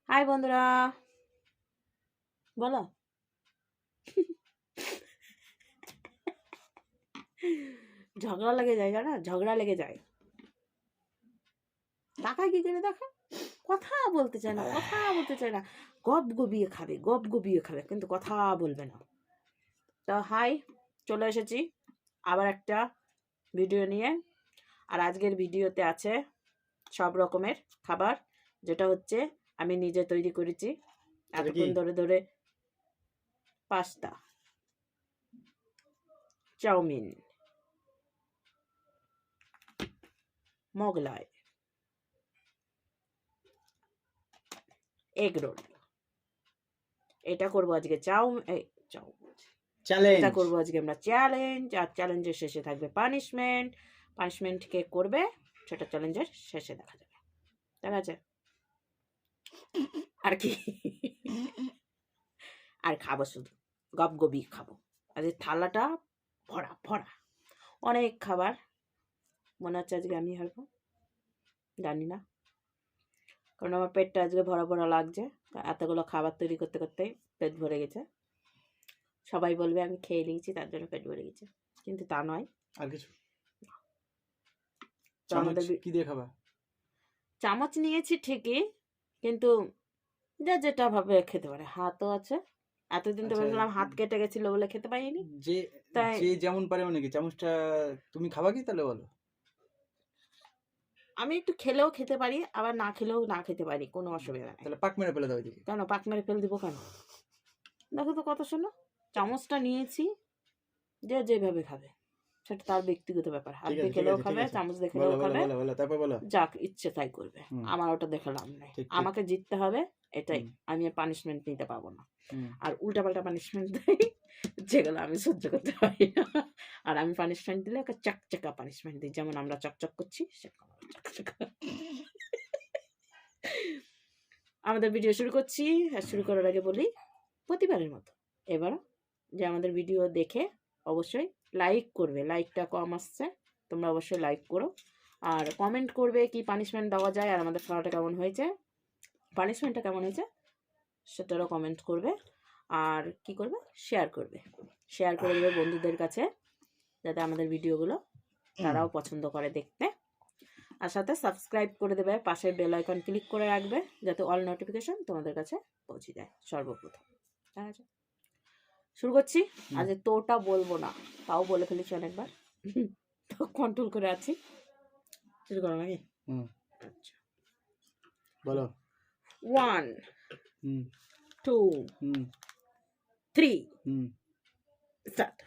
High বন্ধুরা, বলো। ঝগড়া লেগে যায়, জানা, ঝগড়া লেগে যায়। তাকায় কি করে দেখা, কথা বলতে চায় না, কথা বলতে চায় না। গপ গবিয়ে খাবে, গপ গবিয়ে খাবে, কিন্তু কথা বলবে না। তো হাই, চলে এসেছি আবার একটা ভিডিও নিয়ে। আর আজকের ভিডিওতে আছে সব রকমের খাবার, যেটা হচ্ছে আমি নিজে তৈরি করেছি এতক্ষণ ধরে ধরে। Pasta, chowmein, Mughlai, egg roll. এটা করবো আজকে চ্যালেঞ্জ। এটা করবো আজকে আমরা চ্যালেঞ্জ। আর চ্যালেঞ্জের শেষে থাকবে পানিশমেন্ট। পানিশমেন্ট কে করবে সেটা চ্যালেঞ্জের শেষে দেখা যাবে। ঠিক আছে? আর কি, আর খাবো শুধু গবগবি খাবো। আর এই থালাটা ভরা ভরা, অনেক খাবার। মনে হচ্ছে আজকে আমি হারবো, জানি না, কারণ আমার পেটটা আজকে ভরা ভরা লাগছে। এতগুলো খাবার তৈরি করতে করতেই পেট ভরে গেছে। সবাই বলবে আমি খেয়ে নিয়েছি তার জন্য পেট ভরে গেছে, কিন্তু তা নয়। আর কিছু তো আমাদের কি দিয়ে খাবা? চামচ নিয়েছি ঠিকই, কিন্তু যা যেটা ভাবে খেতে পারে। হাতও আছে, এতদিন তো বললাম হাত কেটে গেছিল বলে খেতে পারিনি। যে যেমন পারে অনেকে। চামচটা তুমি খাবা কি তাহলে বলো? আমি একটু খেলেও খেতে পারি, আবার না খেলেও না খেতে পারি, কোনো অসুবিধা নেই। তাহলে পাক মেরে ফেলে দাও এদিকে। কেন পাক মেরে ফেল দিব কেন? দেখো তো কত শোনো, চামচটা নিয়েছি, যে যেভাবে খাবে সেটা তার ব্যক্তিগত ব্যাপার। হাত দিয়ে খেলেও খাবে, চামচ দিয়ে খেলেও খাবে, যাক ইচ্ছে তাই করবে। আমার ওটা দেখে লাভ নেই, আমাকে জিততে হবে, এটাই। আমি পানিশমেন্ট নিতে পারবো না। আর উল্টাপাল্টা পানিশমেন্ট দেয় যেগুলো আমি সহ্য করতে পারি না। আর আমি পানিশমেন্ট দিলে ওকে চকচকা পানিশমেন্ট দিই, যেমন আমরা চকচক করছি সেরকম চকচকা। আমাদের ভিডিও শুরু করছি। আর শুরু করার আগে বলি, প্রতিবারের মতো এবারও যে আমাদের ভিডিও দেখে অবশ্যই লাইক করবে। লাইকটা কম আসছে, তোমরা অবশ্যই লাইক করো। আর কমেন্ট করবে কি পানিশমেন্ট দেওয়া যায়, আর আমাদের খাওয়াটা কেমন হয়েছে, পানিশমেন্টটা কেমন হয়েছে সেটারও কমেন্ট করবে। আর কি করবে, শেয়ার করবে, শেয়ার করে দেবে বন্ধুদের কাছে, যাতে আমাদের ভিডিওগুলো তারাও পছন্দ করে দেখতে। আর সাথে সাবস্ক্রাইব করে দেবে, পাশের বেল আইকন ক্লিক করে রাখবে, যাতে অল নোটিফিকেশন তোমাদের কাছে পৌঁছে যায় সর্বপ্রথম। ঠিক আছে, শুরু করছি। আজ তোটা বলবো না, তাও বলে ফেলেছি অনেকবার, তো কন্ট্রোল করে আছি। শুরু করো নাকি? আচ্ছা, বলো। 1 2 3 স্টার্ট।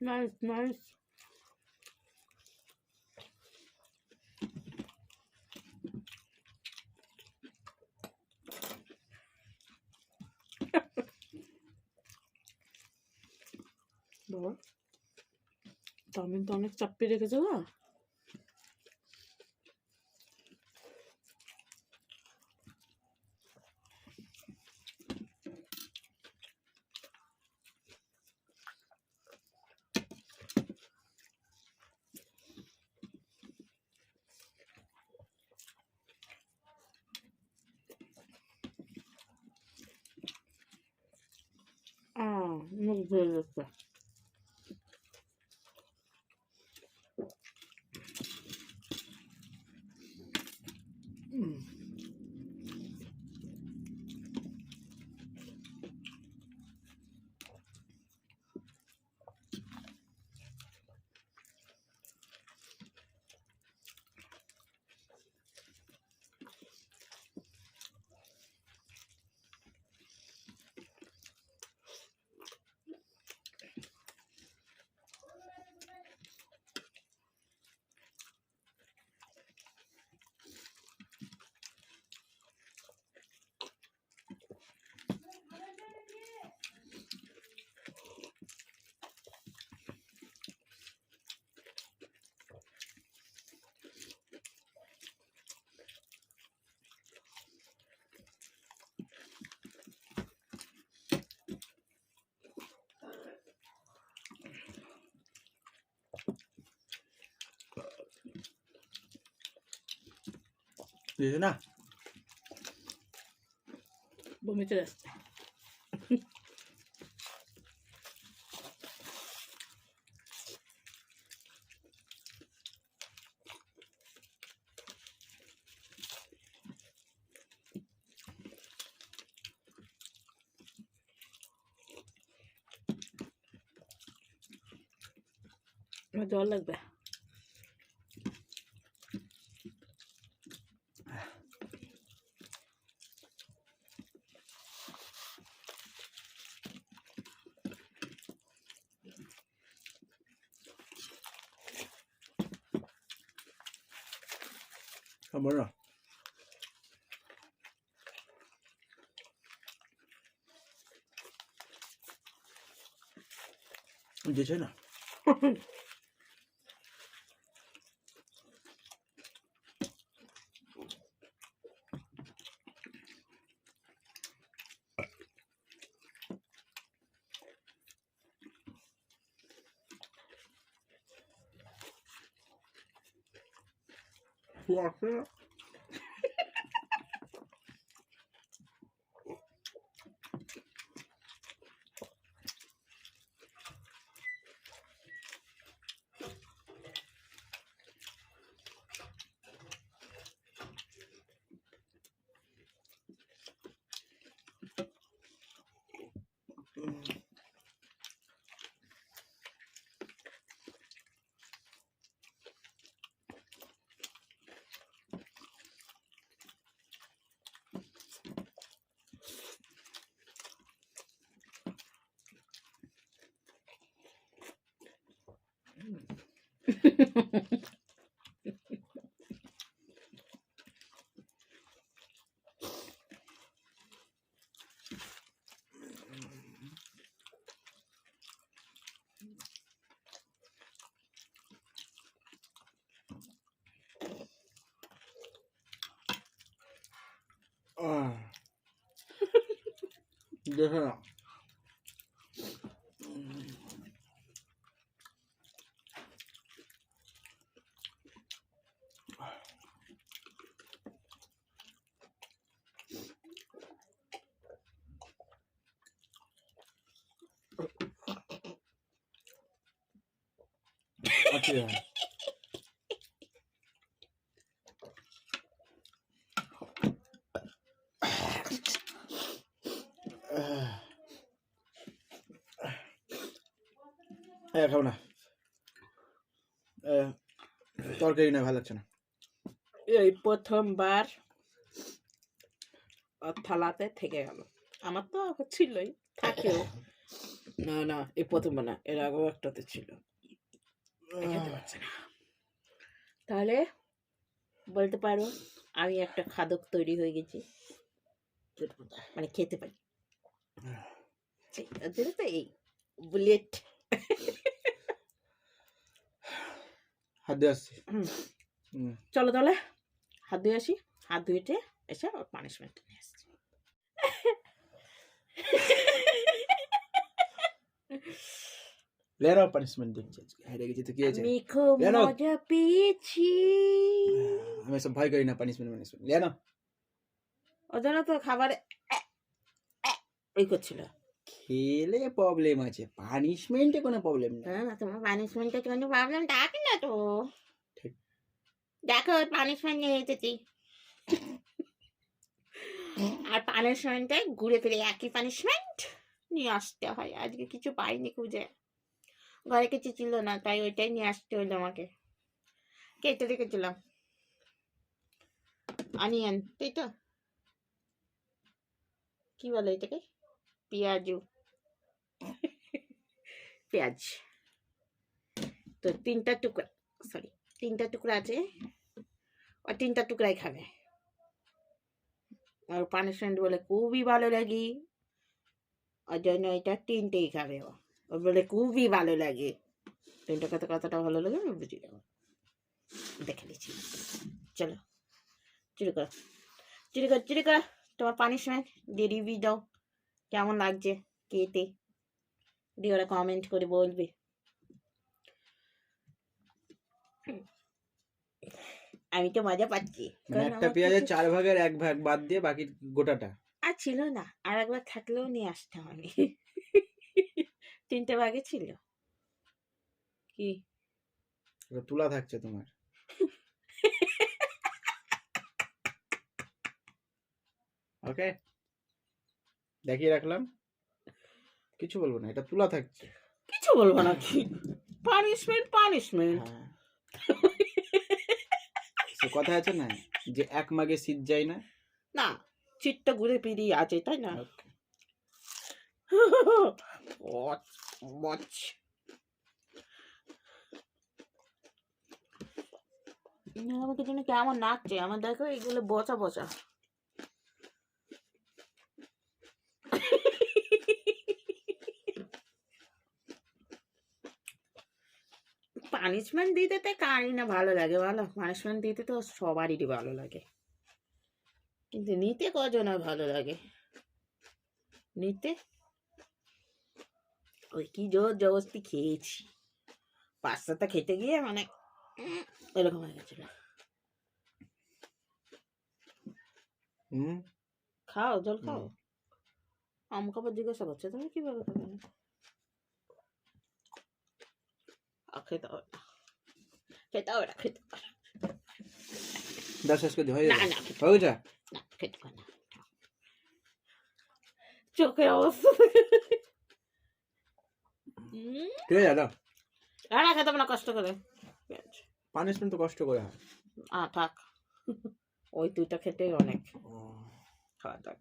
Nice nice. বাবা, চাউমিন তো অনেক চাপ্পি রেখেছে গো। মুখ ধুয়ে যাচ্ছে। দিয়েছে না? বমি চলে আসছে। আমার জল লাগবে। আমার না দিয়েছে না? দেখে না। আচ্ছা খাও না, তরকারি না ভালো লাগছে না। এই প্রথমবার থালাতে থেকে গেল। আমার তো ছিলই, থাকেও। না না, এই প্রথমবার না, এর আগেও একটাতে ছিল। খেতে পারছে না। তাহলে বলতে পারো আমি একটা খাদক তৈরি হয়ে গেছি, মানে খেতে পারি। তো এই বুলেট। হাত দিয়ে আসছি। চলো তাহলে হাত ধুয়ে আসি। হাত ধুয়েটে এসে ওর পানিশমেন্ট নিয়ে আসছি। লেরাও পানিশমেন্ট দিচ্ছে, হেরে গেছি তো কি হয়েছে? আমি খুব মজা পেয়েছি। আমি সব ভয় করি না পানিশমেন্ট পানিশমেন্ট। লে না, ওর জন্য তো খাবারে ওই করছিল। খেলে প্রবলেম আছে, পানিশমেন্টে কোনো প্রবলেম নেই। হ্যাঁ, তোমার পানিশমেন্টের কোনো প্রবলেম থাকে না তো। ঠিক। দেখো পানিশমেন্ট নিয়ে এসেছি। আর পানিশমেন্টে ঘুরে ফিরে একই পানিশমেন্ট নিয়ে আসতে হয়। আজকে কিছু পাইনি খুঁজে, ঘরে কিছু ছিল না, তাই ওইটাই নিয়ে আসতে হলো আমাকে। কেটে রেখেছিলাম অনিয়ন, তাই তো কি বলে এটাকে, পেঁয়াজু, পেঁয়াজ। তো তিনটা টুকরা আছে, আর তিনটা টুকরাই খাবে। আর পানিশমেন্ট বলে খুবই ভালো লাগে, ওর জন্য এটা তিনটেই খাবে। ও বলে খুবই ভালো লাগে। তিনটা কতটা ভালো লাগে আমি বুঝি যাবো, দেখে নিচ্ছি। চলো চুরি করো তোমার পানিশমেন্ট দিয়ে রিভিউ দাও, কেমন লাগছে খেতে, দিয়ে ওরা কমেন্ট করে বলবে। আমি তো মজা পাচ্ছি, মানে কারণ একটা আমার পেঁয়াজের কিছু 4 ভাগের 1 ভাগ বাদ দিয়ে বাকি গোটাটা। আর ছিল না, আর একবার থাকলেও নিয়ে আসতাম আমি। 3টে ভাগে ছিল। কি? ওটা তুলা থাকছে তোমার। ওকে, দেখিয়ে রাখলাম, কিছু বলবো না, এটা তুলা থাকছে। কিছু বলবো না কি, পানিশমেন্ট পানিশমেন্ট। হ্যাঁ, সে কথা আছে না যে এক মাগে শীত যায় না। না, চিটটা ঘুরে ফিরিয়ে আছে, তাই না? ওকে, আমাকে জন্য কেমন নাচছে আমার, দেখো এগুলো বচা বচা। পানিশমেন্ট দিতে তো কারই না ভালো লাগে বলো, পানিশমেন্ট দিতে তো সবারই ভালো লাগে, কিন্তু নিতে কজনের ভালো লাগে? নিতে ওই কি জোর জবরদস্তি খেয়েছি, 5-7টা খেতে গিয়ে মানে এরকম হয়ে গেছিল। খাও, জল খাও। আমাকে আবার জিজ্ঞাসা করছে তুমি কিভাবে খাবে না? খেতে হবে না, খেতে হবে না, খেতে হবে না। দাস শেষ করে হয়ে না যাবে, না হয়ে যা। না, খেতে হবে না। চোখের অবস্থা ঠিক আছে দাও, না খেতে হবে না, কষ্ট করে। পানিশমেন্ট তো কষ্ট করে হয়। থাক, ওই 2টা খেতেই অনেক, খাওয়া থাক।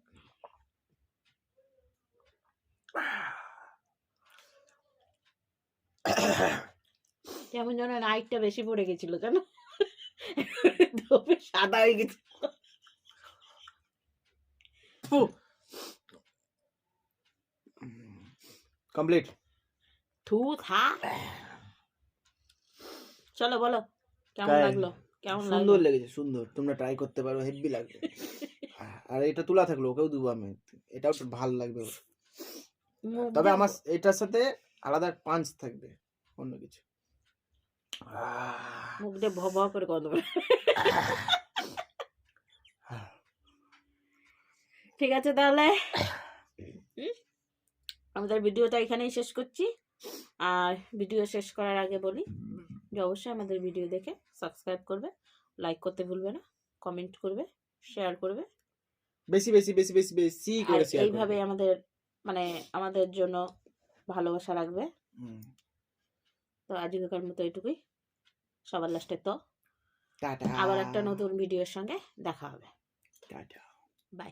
কেমন যেন নাইটটা বেশি পড়ে গেছিল, জানো, সাদা হয়ে গেছিল। কমপ্লিট। থু থা। চলো বলো কেমন লাগলো, কেমন লাগলো? সুন্দর লেগেছে, সুন্দর, তোমরা ট্রাই করতে পারো, হেভি লাগবে। আর এটা তুলা থাকলো, ওকেও দেবো আমি, এটাও ভালো লাগবে। তবে আমার এটার সাথে আলাদা পাঞ্চ থাকবে, অন্য কিছু। মুখ দিয়ে ভ ভ করে গন্ধ বের। ঠিক আছে তাহলে আমাদের ভিডিওটা এখানেই শেষ করছি। আর ভিডিও শেষ করার আগে বলি যে অবশ্যই আমাদের ভিডিও দেখে সাবস্ক্রাইব করবে, লাইক করতে ভুলবে না, কমেন্ট করবে, শেয়ার করবে, বেশি বেশি বেশি বেশি বেশি আর করে শেয়ার করবে। এইভাবে আমাদের মানে আমাদের জন্য ভালোবাসা রাখবে। তো আজকের মতো এটুকুই, সবার লাস্টে তো টাটা, আবার একটা নতুন ভিডিওর সঙ্গে দেখা হবে। Tata, by.